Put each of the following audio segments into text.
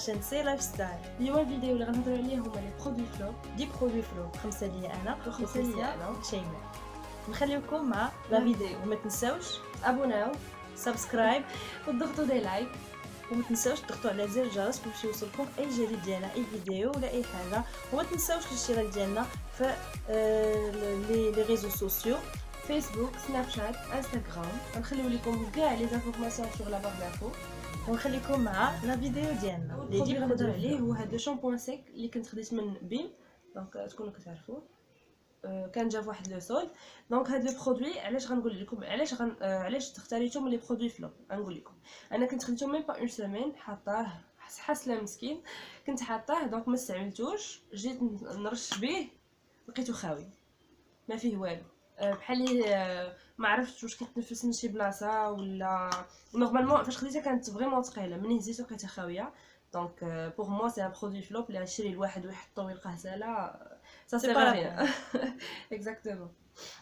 شان سي لايف ستايل. اليوم الفيديو اللي غنهضروا عليه هما لي برودوي فلوب. دي برودوي فلوب، 5 ليا انا و5 ليا انا شيماء. نخليكم مع لا فيديو وما تنساوش ابوناو سبسكرايب وتضغطوا دي لايك وما تنساوش تضغطوا على زر الجرس باش يوصلكم اي جديد ديالنا، اي فيديو ولا اي حاجه. وما تنساوش الاشتراك ديالنا في لي ريزو سوسيو، فيسبوك، سناب شات، انستغرام. غنخليو لكم كاع لي زانفورماسيون سور لا بار دانفو. ونخليكم مع لا فيديو ديالنا. اللي دي غنهضر عليه هو هذا شامبوان سيك اللي كنت خديت من بيم، دونك تكونوا كتعرفوه. كان جا فواحد لو سولد. دونك هاد لو برودوي علاش غنقول لكم علاش اختاريتو من لي برودوي فلوب. غنقول لكم انا كنت خديتو ميم با اون سيمين، حاطاه حاسله مسكين، كنت حاطاه دونك ما استعملتوش، جيت نرش به لقيتو خاوي ما فيه والو، بحال ما عرفتش واش كيتنفس من شي بلاصه ولا نورمالمون. فاش خديتها كانت فريمون ثقيله، ملي هزيتو لقيتها خاويه. دونك بوغ موا سي ان برودوي فلوب اللي غيشري الواحد ويحطو ويلقاه سالا سا سي با ريان. اكزاكتومون.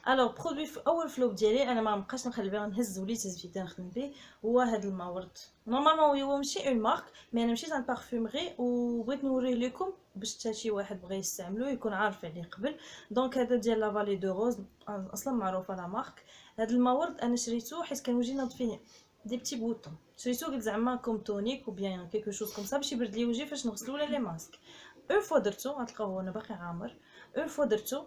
الوغ برودوي اول فلوب ديالي انا ما بقاش نخلي بيه، نهز وليت بديت نخدم به، هو هذا الماورد. نورمالمون هو ماشي اون مارك، مي انا مشيت عند بارفومري وبغيت نوريه لكم باش حتى شي واحد بغى يستعملو يكون عارف عليه قبل. دونك هذا ديال لا فالي دو روز، اصلا معروفه لا مارك. هذا الماورد انا شريته حيت كان وجهي ناض فيه دي بتي بوطون، شريته قلت زعما كوم تونيك او بيان كيكو شوز كوم سا باش يبرد لي وجهي فاش نغسلو ولا لي ماسك. اون فوا درتو غتلقاوه انا باقي عامر. اون فوا درتو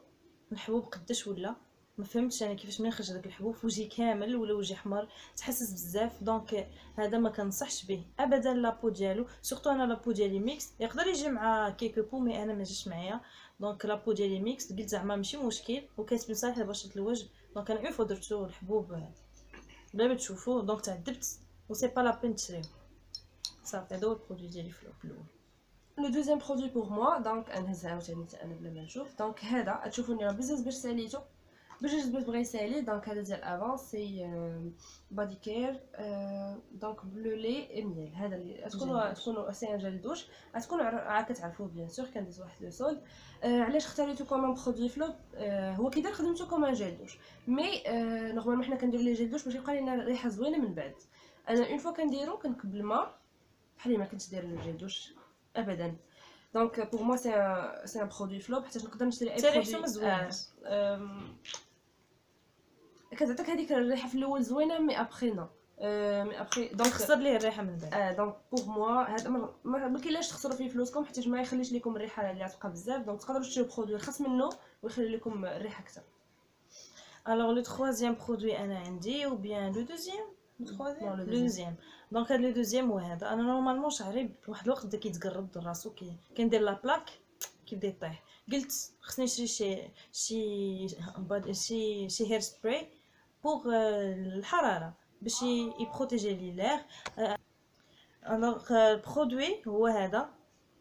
الحبوب قداش ولا ما فهمتش انا كيفاش منين خرج داك الحبوب في وجهي كامل ولا وجهي احمر، تحسس بزاف. دونك هذا ما كنصحش به ابدا. لابو ديالو سورتو انا لابو ديالي ميكس، يقدر يجي مع كيكو بو مي انا ما جاش معايا. دونك لابو ديالي ميكس، قلت زعما ماشي مشكل وكتبان صالح لبشره الوجه. دونك انا اون فوا درتو الحبوب بلا ما تشوفوه، دونك تعذبت و سي با لا بين تشريو. صافي هذا هو البرودوي ديالي في الاول. لو دوزيام برودوي بوغ موا، دونك نهزها عاوتاني انا بلا ما نشوف. دونك هذا تشوفوني راه بزاف باش ساليتو، باش بغا يسالي. دونك هذا ديال افون سي بادي كير، دونك بلو لي ميل. هذا اللي تكونوا سي ان جيل دوش، تكونوا عا كتعرفوه بيان سور. كندير واحد لو سولد. علاش اختاريتو كوم برودوي فلوب؟ هو كيدير خدمته كوم ان جيل دوش، مي نورمالمون حنا كنديرو لي جيل دوش باش يبقى لينا ريحه زوينه من بعد. انا اون فوا كنديرو كنكب الماء بحال ما كنتش داير لو جيل دوش ابدا. دونك بوغ موا سي ان برودوي فلوب، حيت نقدر نشري اي ريحته مزوينه. كتعطيك هذيك الريحه في الاول زوينه، مي ابخي نو، مي ابخي دونك خسر ليه الريحه من بعد. دونك بوغ موا هذا ما كاينلاش تخسروا فيه فلوسكم، حيت ما يخليش لكم الريحه اللي غتبقى بزاف. دونك تقدروا تشريو برودوي رخص منه ويخلي لكم الريحه اكثر. الوغ لو troisième برودوي انا عندي او بيان لو دوزيام. لو دوزيام دونك هذا لو دوزيام هو هذا. انا نورمالمون شعري واحد الوقت بدا كيتقرب راسو، كندير لا بلاك كيبدا يطيح. قلت خصني نشري شي هير سبراي بوغ الحراره باش يبروتيجي لي لير. الوغ البرودوي هو هذا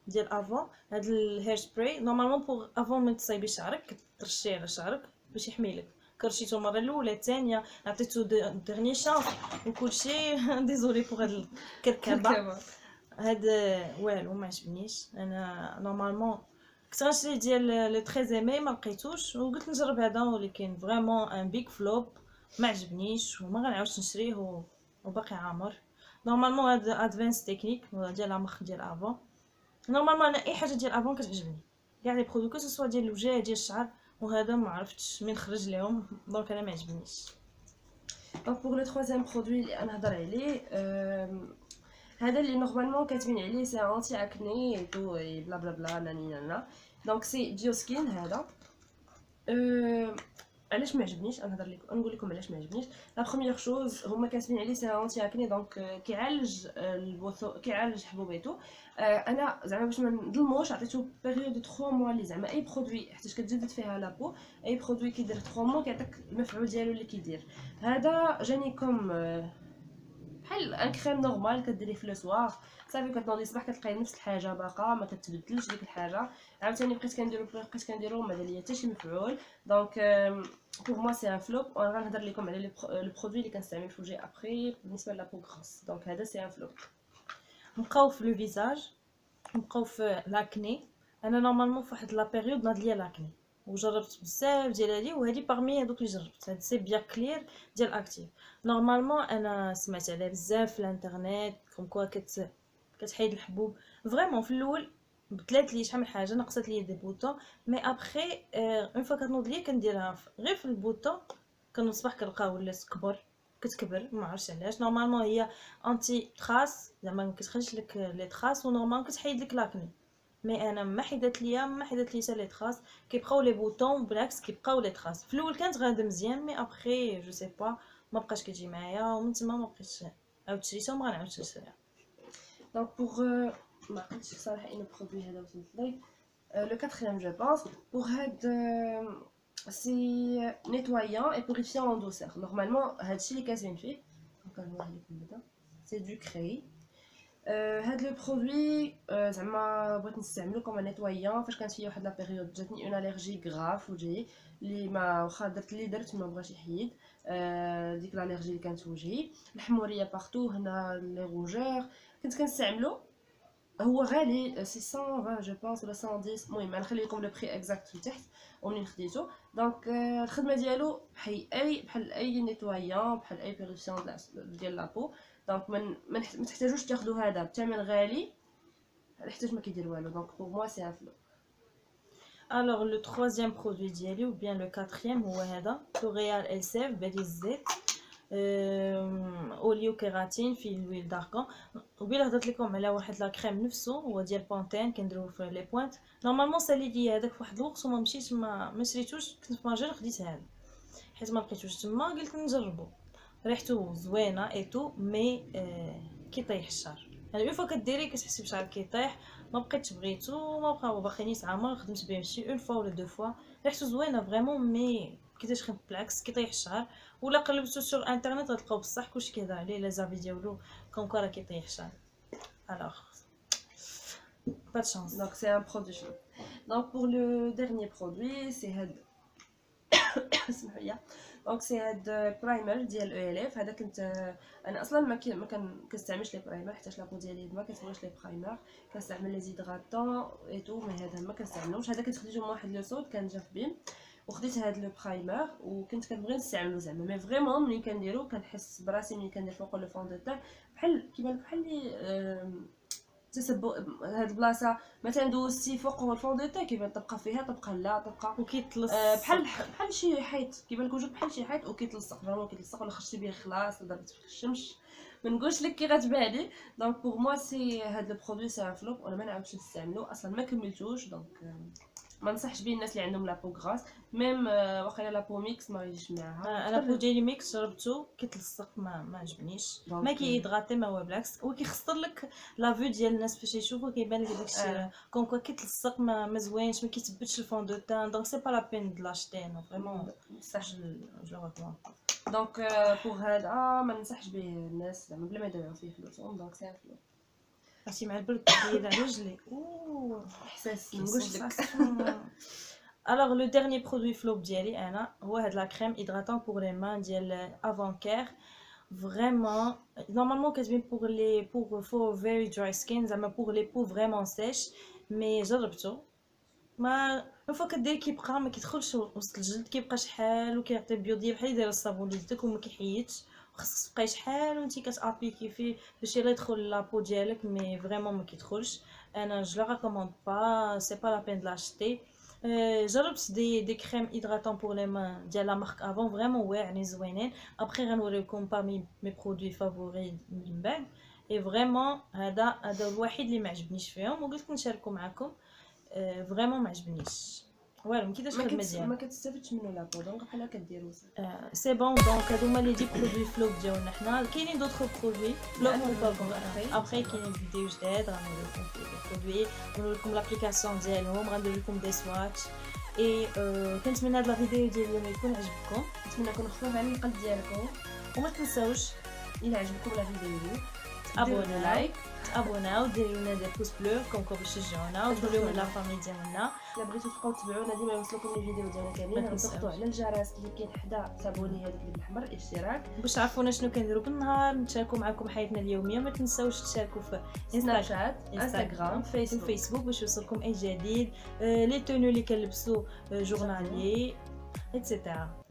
ديال افون. هذا الهير سبراي نورمالمون بوغ افون ما تصايبي شعرك كترشيه على شعرك باش يحميلك. كرشيتو المره الاولى الثانيه عطيتو ديرني شانس وكلشي. ديزولي بوغ هاد الكركبه. هذا والو ما عجبنيش. انا نورمالمون كنت غنشري ديال لو 13 ماي ما لقيتوش، وقلت نجرب هذا ولكن فريمون ان بيغ فلوب ما عجبنيش وما غنعاودش نشريه وباقي عامر. نورمالمون هذا ادفانس تكنيك ديال لا مارك ديال افون. نورمالمون انا اي حاجه ديال افون كتعجبني، كاع لي برودوي كو سوا ديال الوجه ديال الشعر، وهذا ما عرفتش من خرج ليهم. دونك انا ما عجبنيش. دونك بوغ لو troisième برودوي اللي انا نهضر عليه، هذا اللي نورمالمون كاتبين عليه سي انتي اكني تو بلا بلا بلا ناني نانا. دونك سي ديوسكين هذا. علاش ما عجبنيش؟ انا نهضر لكم نقول لكم علاش ما عجبنيش. لا بروميير شوز هما كاتبين عليه سي انتي اكني، دونك كيعالج البوثو، كيعالج حبوبيتو. انا زعما باش ما نظلموش عطيتو بيريود دو 3 موا اللي زعما اي برودوي حيت كتجدد فيها لابو، اي برودوي كيدير 3 موا كيعطيك المفعول ديالو اللي كيدير. هذا جاني كوم بحال ان كريم نورمال كديريه في لو سوار، صافي كتنوضي الصباح كتلقاي نفس الحاجه باقا ما كتبدلش ديك الحاجه. عاوتاني بقيت كنديرو ما دار ليا حتى شي مفعول. دونك بوغ موا سي ان فلوب. وانا غنهضر لكم على لو برودوي اللي كنستعمل في وجهي ابري بالنسبه لابو غروس. دونك هذا سي ان فلوب. نبقاو في لو فيزاج، نبقاو في لاكني. انا نورمالمون في واحد لا بيريود ناض ليا لاكني وجربت بزاف ديال هادي، وهادي باغمي هادوك اللي جربت. هاد سي بيان كلير ديال اكتيف. نورمالمون انا سمعت عليه بزاف في الانترنيت كوم كوا كتحيد الحبوب فريمون. في الاول بدلات لي شحال من حاجه، نقصت لي دي بوطون، مي ابخي اون فوا كتنوض ليا كنديرها غير في البوطون، كنوض الصباح كنلقاها ولات كتكبر ما عرفتش علاش. نورمالمون هي انتي تراس زعما ما كتخليش لك لي تراس، ونورمال كتحيد لك لاكني، مي انا ما حيدت ليا حتى لي تراس، كيبقاو لي بوطون بالعكس كيبقاو لي تراس. في الاول كانت غاده مزيان، مي ابخي جو سي با ما بقاش كتجي معايا، ومن تما ما بقيتش عاود شريتها وما غنعاودش نشريها. دونك بوغ ما عقلتش صراحه ان البرودوي هذا وصلت لي لو كاتريام جو بونس بوغ هاد سي نيتوايان اي بوريفيان ان دوسير. نورمالمون هادشي اللي كاتبين فيه، دونك نوري لكم بعدا سي دو كري. هاد لو برودوي زعما بغيت نستعملو كوم نيتوايان فاش كانت فيا واحد لا بيريود جاتني اون اليرجي غراف وجهي اللي ما واخا درت اللي درت ما بغاش يحيد ديك الالرجي اللي كانت في وجهي، الحموريه بارتو هنا، لي روجور. كنت كنستعملو، هو غالي سي 120 جو بونس ولا 110. المهم انا نخلي لكم لو بري اكزاكت لتحت ومنين خديتو. دونك الخدمه ديالو بحال اي نيتوايان، بحال اي بيريفيون ديال لابو. دونك ما تحتاجوش تاخذوا هذا بثمن غالي حيت ما كيدير والو. دونك بور موا سي ان فلو. الوغ لو troisième produit ديالي ou bien le quatrième هو هذا لوريال السيف بديل الزيت اوليو كيراتين في الويل دارغون. وبيلا هضرت لكم على واحد لا كريم نفسه هو ديال بونتين كنديروه في لي بوينت. نورمالمون سالي لي هذاك في واحد الوقت وما مشيتش ما شريتوش، كنت في ماجير خديت هذا حيت ما لقيتوش تما، قلت نجربو. ريحته زوينه ايتو مي كيطيح الشعر. يعني اون فوا كديري كتحسي بشعر كيطيح، ما بقيتش بغيتو، ما بقى باقي نيت عامر خدمت به شي اون فوا ولا دو فوا. ريحته زوينه فريمون مي كيداش خف بالعكس كيطيح الشعر. ولا قلبتو سور انترنت غتلقاو بصح كلشي كيهضر عليه لي زافي ديالو كون كرا كيطيح الشعر. الوغ با شانس. دونك سي ان برودوي شنو. دونك بور لو ديرنيي برودوي سي هاد اسمحوا لي. دونك سي هاد برايمر ديال او ال اف. هذا كنت انا اصلا ما كنستعملش لي برايمر حيت لابو ديالي ما كتبغيش لي برايمر، كنستعمل لي زيدغاتون اي تو، مي هذا ما كنستعملوش. هذا كنت خديته من واحد لو صوت كان جا في بيم وخديت هاد لو برايمر وكنت كنبغي نستعملو زعما، مي فريمون ملي كنديرو كنحس براسي ملي كندير فوق لو فون دو تان بحال كيبان لك بحال لي تسبو هاد البلاصه مثلا دوزتي فوق الفون دو تان كيبان تبقى فيها تبقى لا تبقى وكيتلص بحال شي حيط، كيبان لك وجهك بحال شي حيط وكيتلصق فريمون كيتلصق، ولا خرجتي به خلاص ولا ضربت في الشمس ما نقولش لك كي غتبان لي. دونك بوغ موا سي هاد لو برودوي سي ان فلوب وانا ما نعاودش نستعملو اصلا، ما كملتوش. دونك ما نصحش به الناس اللي عندهم لابو غراس، ميم واخا لابو ميكس ما يجيش معاها. انا بو ديالي ميكس جربته كيتلصق ما عجبنيش، ما كيدغاتي ما هو بالعكس، وكيخسر لك لا فيو ديال الناس فاش يشوفوا كيبان لك داكشي كون كوا كيتلصق ما زوينش، ما كيتبتش الفون دو تان. دونك سي با لا بين د لاشتي نو فريمون صح جو ريكوموند. دونك بوغ هذا ما ننصحش به الناس زعما بلا ما يديروا فيه فلوسهم. دونك سي فلو عرفتي مع البرد كيدير على رجلي احساس نقولش لك. الوغ لو ديرني برودوي فلوب ديالي انا هو هاد لا كريم هيدراتون بور لي مان ديال افون كير. فريمون نورمالمون كتبين بور فور فيري دراي سكين زعما بور لي بو فريمون سيش، مي جربته ما اون فوا كدير كيبقى ما كيدخلش وسط الجلد، كيبقى شحال وكيعطي بيضيه بحال يدير الصابون ليدك وما كيحيدش، خاصك تبقاي شحال وانتي كتابليكي فيه باش يدخل لابو ديالك، مي فريمون ما كيدخلش. انا جو لا ريكوموند با، سي با لا بين دلاشتي. جربت دي كريم هيدراتون بور لي مان ديال لا مارك افون فريمون واعرين زوينين. ابخي غنوريكم بارمي مي برودوي فافوري من بعد. اي فريمون هذا الوحيد اللي ما عجبنيش فيهم وقلت نشاركو معكم. فريمون ما عجبنيش والو، ما كيداش الخدمه ديالو، ما كتستافدش منه لابو. دونك بحال كديرو سي بون. دونك هادو هما لي دي برودوي فلوب ديالنا حنا. كاينين دوطخ برودوي فلوب ابخي كاينين فيديو جداد غنوريكم فيه لي برودوي، غنوريكم لابليكاسيون ديالهم، غندير لكم دي سواتش. اي كنتمنى هاد لا فيديو ديال اليوم يكون عجبكم، نتمنى يكون خفيف على القلب ديالكم، وما تنساوش الا عجبكم لا فيديو تابوناو لايك تابوناو ديروا لنا دي بوس بلو كونكم باش تشجعونا وتقولوا من لا فامي ديالنا. الا بغيتو تبقاو تبعونا ديما يوصلكم لي فيديو ديالنا كاملين، ضغطوا على الجرس اللي كاين حدا صابوني هذاك اللي بالاحمر اشتراك باش تعرفونا شنو كنديروا بالنهار، نشاركوا معكم حياتنا اليوميه. ما تنساوش تشاركوا في سناب شات انستغرام فيسبوك باش يوصلكم اي جديد، لي تونو اللي كنلبسوا جورنالي ايتترا.